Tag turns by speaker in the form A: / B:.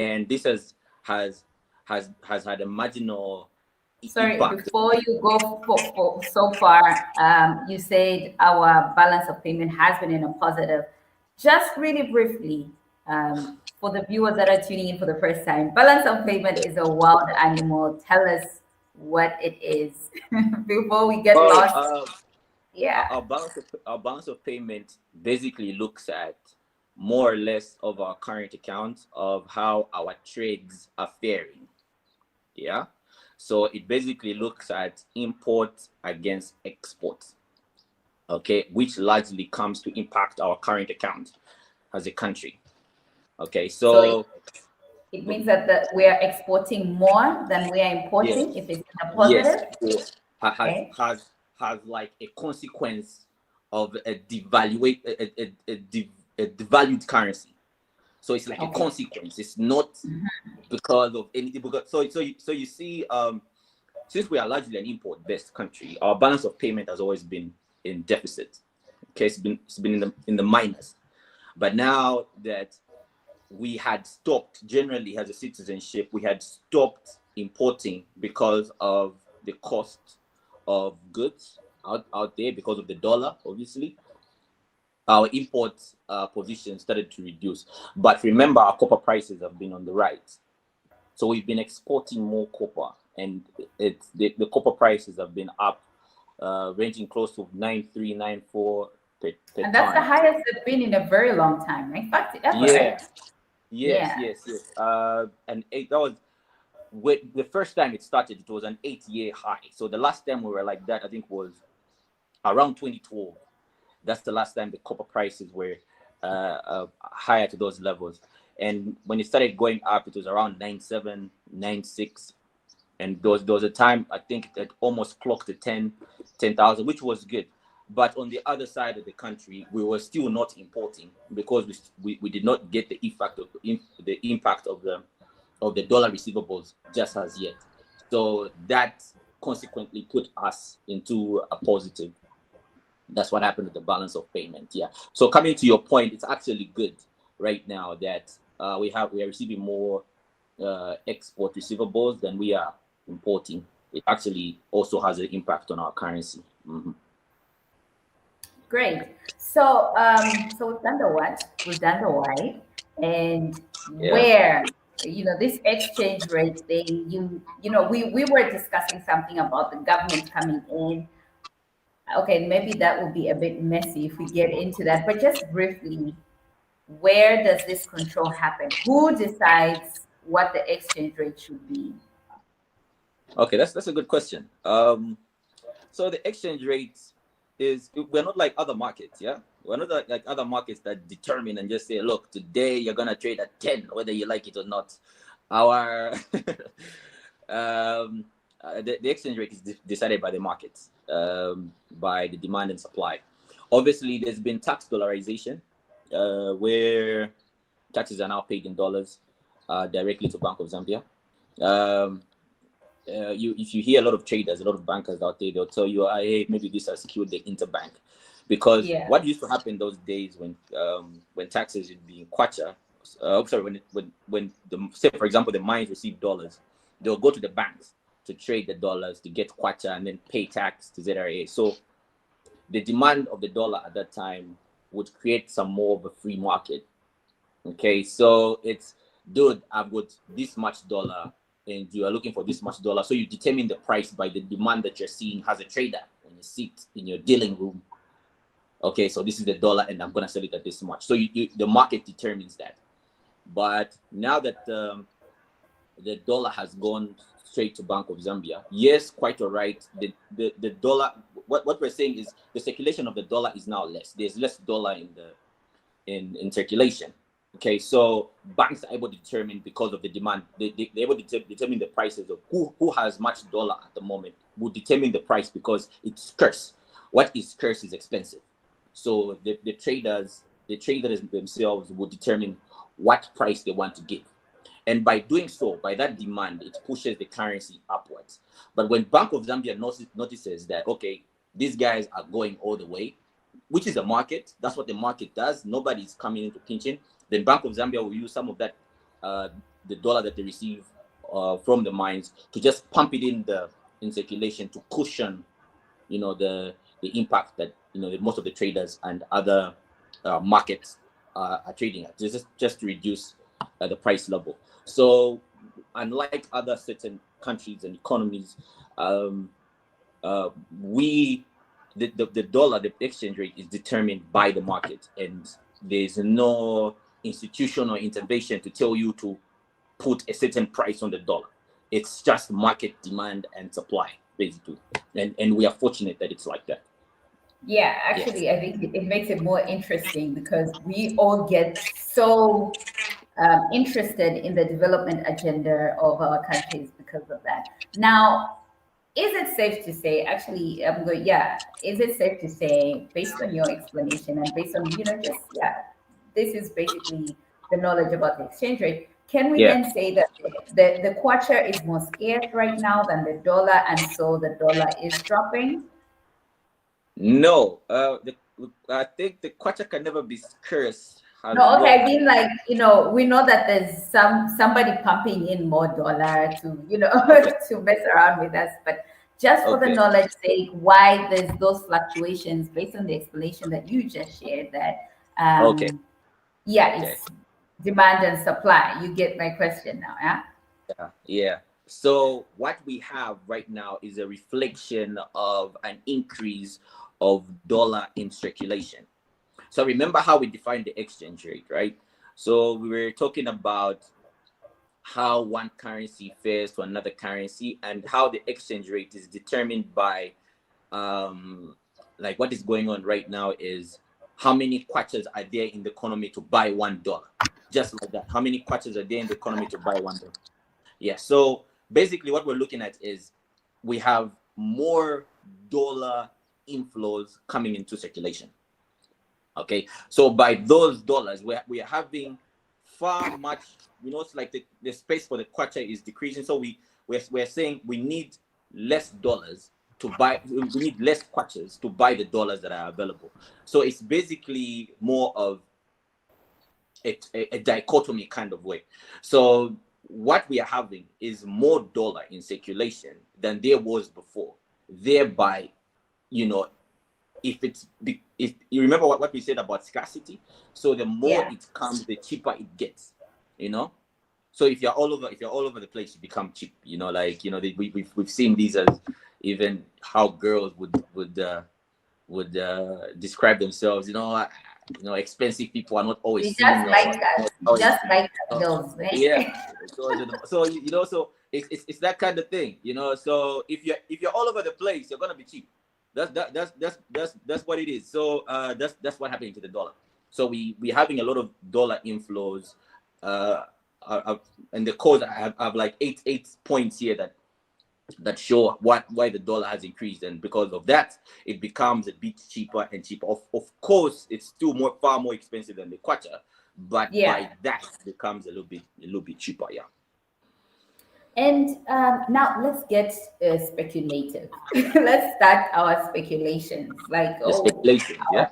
A: and this has had a marginal
B: Sorry,
A: impact.
B: before you go for so far, you said our balance of payment has been in a positive. Just really briefly, for the viewers that are tuning in for the first time, balance of payment is a wild animal. Tell us what it is before we get
A: Well,
B: lost. Yeah.
A: our balance of payment basically looks at more or less of our current account of how our trades are faring. Yeah. So it basically looks at import against export. Okay, which largely comes to impact our current account as a country. Okay,
B: So
A: so
B: it means that we are exporting more than we are
A: yes,
B: importing if it's in a
A: yes,
B: positive.
A: so
B: Okay.
A: has like a consequence of a devaluate a devalued currency. So it's like a
B: Okay.
A: consequence. It's not because of anything. Because so you see, since we are largely an import-based country, our balance of payment has always been in deficit. Okay, it's been in the minus. But now that we had stopped, generally as a citizenship, we had stopped importing because of the cost of goods out there, because of the dollar, obviously. Our import position started to reduce. But remember, our copper prices have been on the rise. So we've been exporting more copper, and the copper prices have been up, ranging close to 9.3, 9.4 per
B: And that's the
A: ton.
B: highest they've been in a very long time. In fact, ever,
A: Yeah,
B: right?
A: yes,
B: Yeah.
A: yes, yes. That was the first time it started. It was an 8-year high. So the last time we were like that, I think, was around 2012. That's the last time the copper prices were higher to those levels. And when it started going up, it was around 9.7, 9.6. And there was a time, I think, it almost clocked to 10,000, which was good. But on the other side of the country, we were still not importing because we did not get the impact of the dollar receivables just as yet. So that consequently put us into a positive. That's what happened with the balance of payment. Yeah. So coming to your point, it's actually good right now that we are receiving more export receivables than we are importing. It actually also has an impact on our currency. Mm-hmm.
B: Great. So, so we've done the what, we've done the why, and
A: Yeah.
B: where, this exchange rate thing. We were discussing something about the government coming in. Okay, maybe that will be a bit messy if we get into that, but just briefly, where does this control happen? Who decides what the exchange rate should be?
A: Okay, that's a good question. So the exchange rate we're not like other markets, yeah. We're not like other markets that determine and just say, look, today you're gonna trade at 10, whether you like it or not. Our the exchange rate is decided by the markets, by the demand and supply. Obviously, there's been tax dollarization, where taxes are now paid in dollars directly to Bank of Zambia. Um, if you hear a lot of traders, a lot of bankers out there, they'll tell you, hey, maybe this has killed the interbank, because
B: Yeah.
A: what used to happen those days when taxes would be in Kwacha, sorry, when say for example the mines receive dollars, they'll go to the banks to trade the dollars to get Kwacha and then pay tax to ZRA. So the demand of the dollar at that time would create some more of a free market. Okay, so it's, dude, I've got this much dollar and you are looking for this much dollar. So you determine the price by the demand that you're seeing as a trader when you sit in your dealing room. Okay, so this is the dollar and I'm going to sell it at this much. So the market determines that. But now that the dollar has gone straight to Bank of Zambia, yes, quite all right. The dollar, what we're saying is the circulation of the dollar is now less. There's less dollar in circulation. Okay, so banks are able to determine, because of the demand, they're able to determine the prices of who has much dollar at the moment, will determine the price because it's scarce. What is scarce is expensive. So the traders themselves will determine what price they want to give. And by doing so, by that demand, it pushes the currency upwards. But when Bank of Zambia notices that, okay, these guys are going all the way, which is a market, that's what the market does, nobody's coming into pinching, then Bank of Zambia will use some of that the dollar that they receive from the mines to just pump it in circulation to cushion, the impact that most of the traders and other markets are trading at, just to reduce the price level. So unlike other certain countries and economies, we the dollar, the exchange rate, is determined by the market, and there's no institutional intervention to tell you to put a certain price on the dollar. It's just market demand and supply, basically, and we are fortunate that it's like that.
B: Yeah,
A: Yes.
B: actually, I think it makes it more interesting because we all get so interested in the development agenda of our countries because of that. Now, is it safe to say, actually, I'm going, yeah, is it safe to say, based on your explanation and based on, just, yeah, this is basically the knowledge about the exchange rate. Can we
A: Yeah.
B: then say that the kwacha is more scarce right now than the dollar, and so the dollar is dropping?
A: No, I think the kwacha can never be scarce as
B: No, okay.
A: long
B: I
A: as.
B: mean, like, we know that there's somebody pumping in more dollar to,
A: Okay.
B: to mess around with us. But just for the
A: Okay.
B: knowledge sake, why there's those fluctuations based on the explanation that you just shared, that
A: Okay.
B: yeah,
A: Okay.
B: it's demand and supply. You get my question now, yeah?
A: Yeah. Yeah. So what we have right now is a reflection of an increase of dollar in circulation. So remember how we defined the exchange rate, right? So we were talking about how one currency fares to another currency, and how the exchange rate is determined by, like, what is going on right now is how many kwachas are there in the economy to buy $1, just like that. How many kwachas are there in the economy to buy $1? Yeah. So basically, what we're looking at is we have more dollar inflows coming into circulation. Okay, so by those dollars, we are having far much, it's like the space for the kwacha is decreasing. So we're saying we need less dollars to buy, we need less kwachas to buy the dollars that are available. So it's basically more of a dichotomy kind of way. So what we are having is more dollar in circulation than there was before. Thereby, you know, if you remember what we said about scarcity, so the more
B: Yeah.
A: it comes, the cheaper it gets. So if you're all over the place, you become cheap. Like, we've seen these as even how girls would describe themselves. Expensive people are not always
B: You
A: seen,
B: just
A: or
B: like us.
A: not
B: You
A: always,
B: just like us
A: so,
B: girls,
A: yeah.
B: right?
A: So it's that kind of thing. So if you're all over the place, you're gonna be cheap. That's what it is. So that's what happening to the dollar. So we're having a lot of dollar inflows, uh, and the cause I have like eight points here that show why the dollar has increased, and because of that, it becomes a bit cheaper and cheaper. Of course, it's still far more expensive than the kwacha, but
B: Yeah.
A: by that it becomes a little bit cheaper. Yeah.
B: And now let's get speculative. Let's start our speculations. Like,
A: The
B: oh,
A: speculation. Yeah.